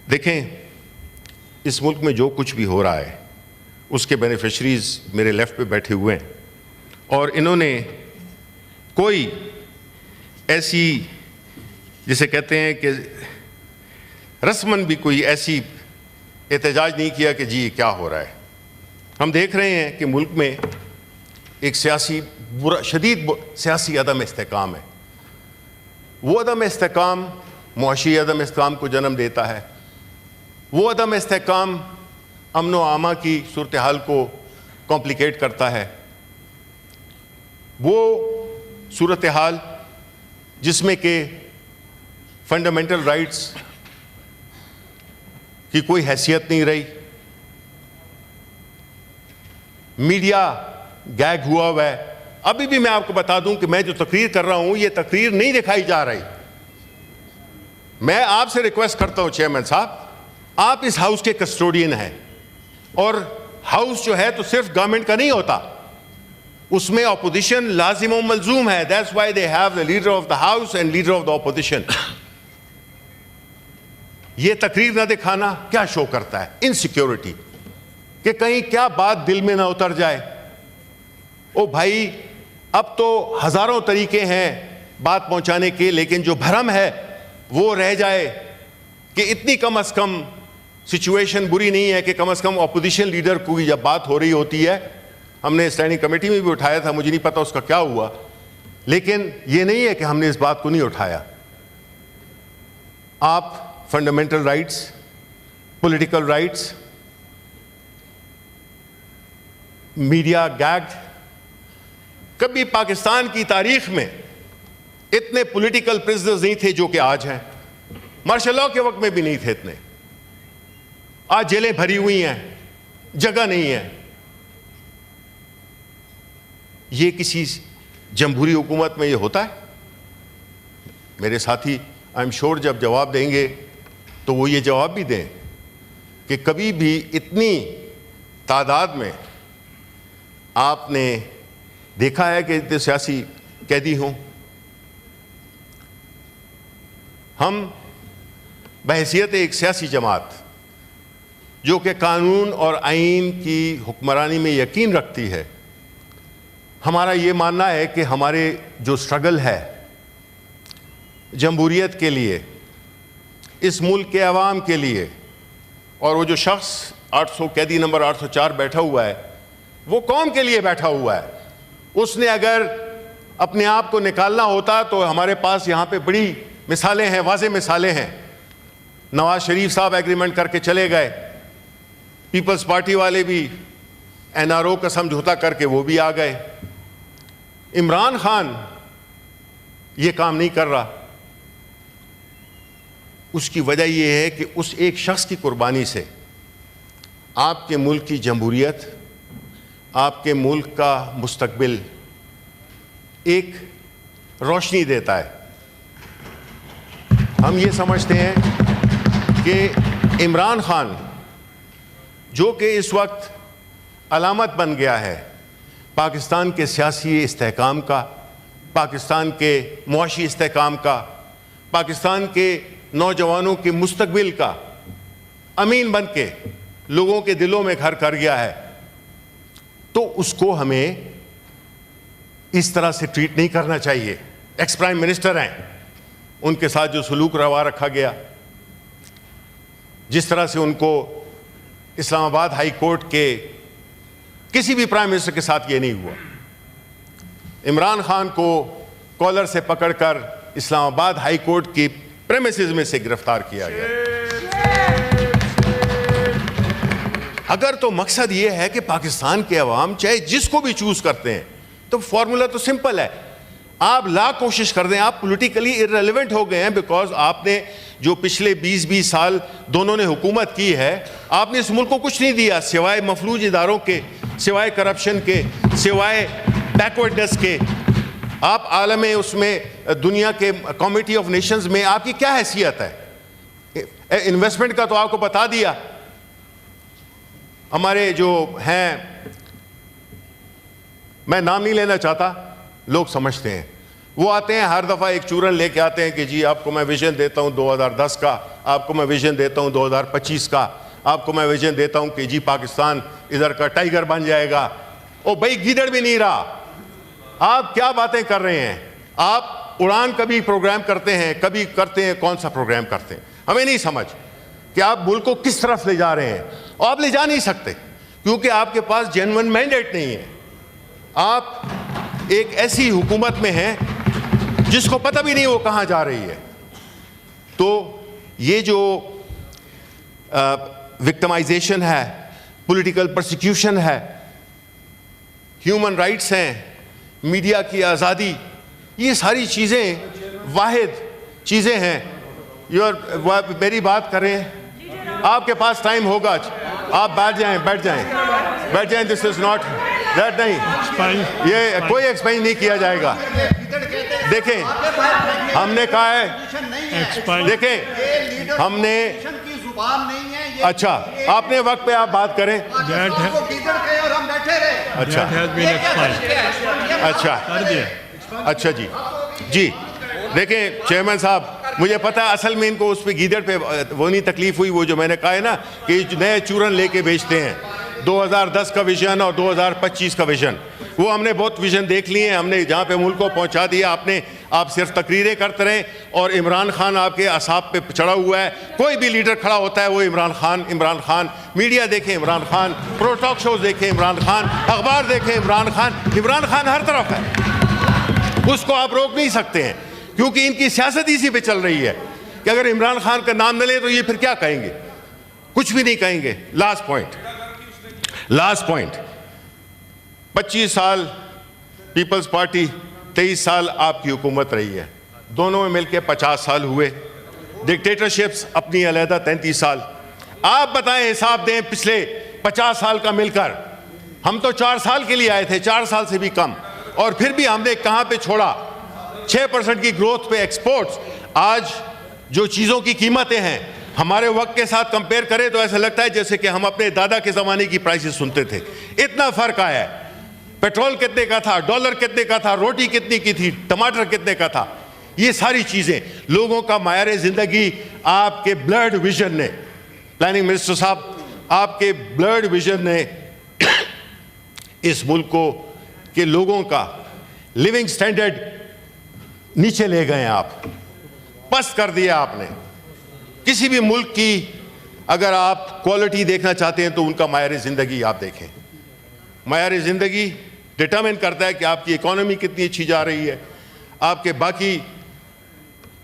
دیکھیں، اس ملک میں جو کچھ بھی ہو رہا ہے اس کے بینیفیشریز میرے لیفٹ پہ بیٹھے ہوئے ہیں، اور انہوں نے کوئی ایسی، جسے کہتے ہیں کہ رسماً بھی کوئی ایسی احتجاج نہیں کیا کہ جی کیا ہو رہا ہے۔ ہم دیکھ رہے ہیں کہ ملک میں ایک شدید سیاسی عدم استحکام ہے۔ وہ عدم استحکام معاشی عدم استحکام کو جنم دیتا ہے، وہ عدم استحکام امن و امان کی صورتحال کو کمپلیکیٹ کرتا ہے، وہ صورتحال جس میں کہ فنڈامنٹل رائٹس کی کوئی حیثیت نہیں رہی، میڈیا گیگ ہوا ہوا ہے۔ ابھی بھی میں آپ کو بتا دوں کہ میں جو تقریر کر رہا ہوں یہ تقریر نہیں دکھائی جا رہی۔ میں آپ سے ریکویسٹ کرتا ہوں چیئرمین صاحب، آپ اس ہاؤس کے کسٹوڈین ہیں، اور ہاؤس جو ہے تو صرف گورنمنٹ کا نہیں ہوتا، اس میں اپوزیشن لازم و ملزوم ہے۔ That's why they have the leader of the house and leader of the opposition۔ یہ تقریر نہ دکھانا کیا شو کرتا ہے؟ انسیکیورٹی، کہ کہیں کیا بات دل میں نہ اتر جائے۔ او بھائی، اب تو ہزاروں طریقے ہیں بات پہنچانے کے، لیکن جو بھرم ہے وہ رہ جائے کہ اتنی کم از کم سچویشن بری نہیں ہے کہ کم از کم اپوزیشن لیڈر کو جب بات ہو رہی ہوتی ہے، ہم نے اسٹینڈنگ کمیٹی میں بھی اٹھایا تھا، مجھے نہیں پتا اس کا کیا ہوا، لیکن یہ نہیں ہے کہ ہم نے اس بات کو نہیں اٹھایا۔ آپ fundamental rights, political rights, media gig, کبھی پاکستان کی تاریخ میں اتنے پولیٹیکل پرزنرز نہیں تھے جو کہ آج ہیں۔ مارشل لاء کے وقت میں بھی نہیں تھے اتنے۔ آج جیلیں بھری ہوئی ہیں، جگہ نہیں ہے۔ یہ کسی جمہوری حکومت میں یہ ہوتا ہے؟ میرے ساتھی آئی ایم شور جب جواب دیں گے تو وہ یہ جواب بھی دیں کہ کبھی بھی اتنی تعداد میں آپ نے دیکھا ہے کہ اتنے سیاسی قیدی ہوں؟ ہم بحیثیت ایک سیاسی جماعت جو کہ قانون اور آئین کی حکمرانی میں یقین رکھتی ہے، ہمارا یہ ماننا ہے کہ ہمارے جو سٹرگل ہے جمہوریت کے لیے، اس ملک کے عوام کے لیے، اور وہ جو شخص 800 قیدی نمبر 804 بیٹھا ہوا ہے وہ قوم کے لیے بیٹھا ہوا ہے۔ اس نے اگر اپنے آپ کو نکالنا ہوتا تو ہمارے پاس یہاں پہ بڑی مثالیں ہیں، واضح مثالیں ہیں۔ نواز شریف صاحب ایگریمنٹ کر کے چلے گئے، پیپلز پارٹی والے بھی NRO کا سمجھوتا کر کے وہ بھی آ گئے۔ عمران خان یہ کام نہیں کر رہا۔ اس کی وجہ یہ ہے کہ اس ایک شخص کی قربانی سے آپ کے ملک کی جمہوریت، آپ کے ملک کا مستقبل ایک روشنی دیتا ہے۔ ہم یہ سمجھتے ہیں کہ عمران خان جو کہ اس وقت علامت بن گیا ہے پاکستان کے سیاسی استحکام کا، پاکستان کے معاشی استحکام کا، پاکستان کے نوجوانوں کے مستقبل کا امین بن کے لوگوں کے دلوں میں گھر کر گیا ہے، تو اس کو ہمیں اس طرح سے ٹریٹ نہیں کرنا چاہیے۔ ایکس پرائم منسٹر ہیں، ان کے ساتھ جو سلوک روا رکھا گیا، جس طرح سے ان کو اسلام آباد ہائی کورٹ کے کسی بھی پرائم منسٹر کے ساتھ یہ نہیں ہوا۔ عمران خان کو کالر سے پکڑ کر اسلام آباد ہائی کورٹ کی پریمیسز میں سے گرفتار کیا گیا۔ اگر تو مقصد یہ ہے کہ پاکستان کے عوام چاہے جس کو بھی چوز کرتے ہیں، تو فارمولا تو سمپل ہے، آپ لاکھ کوشش کر دیں، آپ پولیٹیکلی ارریلیونٹ ہو گئے ہیں، بیکاز آپ نے جو پچھلے 20 سال دونوں نے حکومت کی ہے، آپ نے اس ملک کو کچھ نہیں دیا سوائے مفلوج اداروں کے، سوائے کرپشن کے، سوائے بیکورڈنس کے۔ آپ عالم اس میں دنیا کے کمیٹی آف نیشنز میں آپ کی کیا حیثیت ہے؟ انویسٹمنٹ کا تو آپ کو بتا دیا۔ ہمارے جو ہیں، میں نام نہیں لینا چاہتا، لوگ سمجھتے ہیں، وہ آتے ہیں ہر دفعہ ایک چورن لے کے آتے ہیں کہ جی آپ کو میں ویژن دیتا ہوں 2010 کا, آپ کو میں ویژن دیتا ہوں 2025 کا, آپ کو میں ویژن دیتا ہوں کہ جی پاکستان ادھر کا ٹائیگر بن جائے گا. او بھائی گیدڑ بھی نہیں رہا, آپ کیا باتیں کر رہے ہیں؟ آپ اڑان کبھی پروگرام کرتے ہیں, کبھی کرتے ہیں, کون سا پروگرام کرتے ہیں؟ ہمیں نہیں سمجھ کہ آپ ملک کو کس طرف لے جا رہے ہیں. اور آپ لے جا نہیں سکتے کیونکہ آپ کے پاس جینوئن مینڈیٹ نہیں ہے. آپ ایک ایسی حکومت میں ہیں جس کو پتہ بھی نہیں وہ کہاں جا رہی ہے. تو یہ جو وکٹمائزیشن ہے, پولیٹیکل پرسیکیوشن ہے, ہیومن رائٹس ہیں, میڈیا کی آزادی, یہ ساری چیزیں واحد چیزیں ہیں. میری بات کریں, آپ کے پاس ٹائم ہوگا, آپ بیٹھ جائیں. دس از ناٹ دیٹ, نہیں, یہ کوئی ایکسپلین نہیں کیا جائے گا. دیکھیں ہم نے کہا ہے, دیکھیں ہم نے, اچھا آپ نے وقت پہ آپ بات کریں. اچھا جی دیکھیں چیئرمین صاحب, مجھے پتہ ہے اصل میں ان کو اس پہ گیدڑ پہ وہ نہیں تکلیف ہوئی, وہ جو میں نے کہا ہے نا کہ نئے چورن لے کے بیچتے ہیں 2010 کا ویژن اور 2025 کا ویژن. وہ ہم نے بہت ویژن دیکھ لیے ہیں, ہم نے جہاں پہ ملک کو پہنچا دیا. آپ صرف تقریریں کرتے رہیں اور عمران خان آپ کے اعصاب پہ چڑھا ہوا ہے. کوئی بھی لیڈر کھڑا ہوتا ہے وہ عمران خان. میڈیا دیکھیں عمران خان, پرو ٹاک شوز دیکھیں عمران خان, اخبار دیکھیں عمران خان ہر طرف ہے. اس کو آپ روک نہیں سکتے ہیں کیونکہ ان کی سیاست اسی پہ چل رہی ہے کہ اگر عمران خان کا نام نہ لیں تو یہ پھر کیا کہیں گے؟ کچھ بھی نہیں کہیں گے. لاسٹ پوائنٹ 25 سال پیپلز پارٹی, 23 سال آپ کی حکومت رہی ہے, دونوں میں مل کے 50 سال ہوئے. ڈکٹیٹرشپس اپنی علیحدہ 33 سال. آپ بتائیں, حساب دیں پچھلے 50 سال کا مل کر. ہم تو 4 سال کے لیے آئے تھے, 4 سال سے بھی کم, اور پھر بھی ہم نے کہاں پہ چھوڑا؟ 6% کی گروتھ پہ ایکسپورٹس. آج جو چیزوں کی قیمتیں ہیں ہمارے وقت کے ساتھ کمپیئر کریں تو ایسا لگتا ہے جیسے کہ ہم اپنے دادا کے زمانے کی پرائسز سنتے تھے. اتنا فرق آیا ہے. پیٹرول کتنے کا تھا, ڈالر کتنے کا تھا, روٹی کتنی کی تھی, ٹماٹر کتنے کا تھا. یہ ساری چیزیں, لوگوں کا معیار زندگی آپ کے بلڈ ویژن نے, پلاننگ منسٹر صاحب, آپ کے بلڈ ویژن نے اس ملک کو کہ لوگوں کا لیونگ سٹینڈرڈ نیچے لے گئے ہیں. آپ پست کر دیا آپ نے. کسی بھی ملک کی اگر آپ کوالٹی دیکھنا چاہتے ہیں تو ان کا معیار زندگی آپ دیکھیں. معیار زندگی ڈٹرمن کرتا ہے کہ آپ کی اکانومی کتنی اچھی جا رہی ہے, آپ کے باقی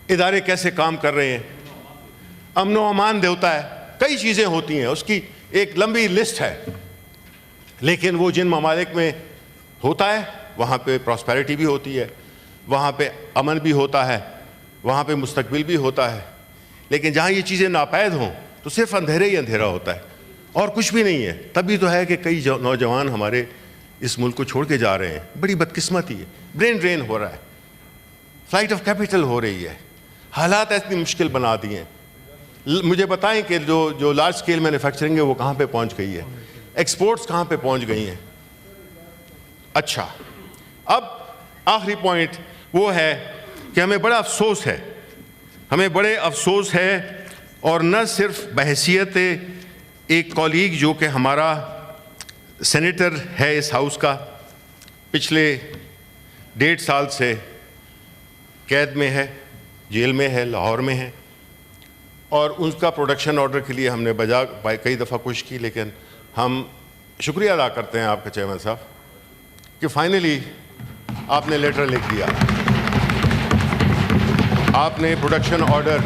ادارے کیسے کام کر رہے ہیں, امن و امان ہوتا ہے, کئی چیزیں ہوتی ہیں, اس کی ایک لمبی لسٹ ہے. لیکن وہ جن ممالک میں ہوتا ہے وہاں پہ پراسپیرٹی بھی ہوتی ہے, وہاں پہ امن بھی ہوتا ہے, وہاں پہ مستقبل بھی ہوتا ہے. لیکن جہاں یہ چیزیں ناپید ہوں تو صرف اندھیرے ہی اندھیرا ہوتا ہے اور کچھ بھی نہیں ہے. تبھی تو ہے کہ کئی نوجوان ہمارے اس ملک کو چھوڑ کے جا رہے ہیں. بڑی بدقسمتی ہے. برین ڈرین ہو رہا ہے, فلائٹ آف کیپٹل ہو رہی ہے, حالات اتنی مشکل بنا دیے ہیں. مجھے بتائیں کہ جو لارج اسکیل مینوفیکچرنگ ہے وہ کہاں پہ پہنچ گئی ہے, ایکسپورٹس کہاں پہ پہنچ گئی ہیں. اچھا, اب آخری پوائنٹ وہ ہے کہ ہمیں بڑا افسوس ہے, اور نہ صرف بحیثیت ایک کولیگ جو کہ ہمارا سینیٹر ہے اس ہاؤس کا, پچھلے 1.5 سال سے قید میں ہے, جیل میں ہے, لاہور میں ہے, اور ان کا پروڈکشن آرڈر کے لیے ہم نے کئی دفعہ کوشش کی, لیکن ہم شکریہ ادا کرتے ہیں آپ کا چیئرمین صاحب کہ فائنلی آپ نے لیٹر لکھ دیا, آپ نے پروڈکشن آرڈر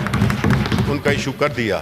ان کا ایشو کر دیا.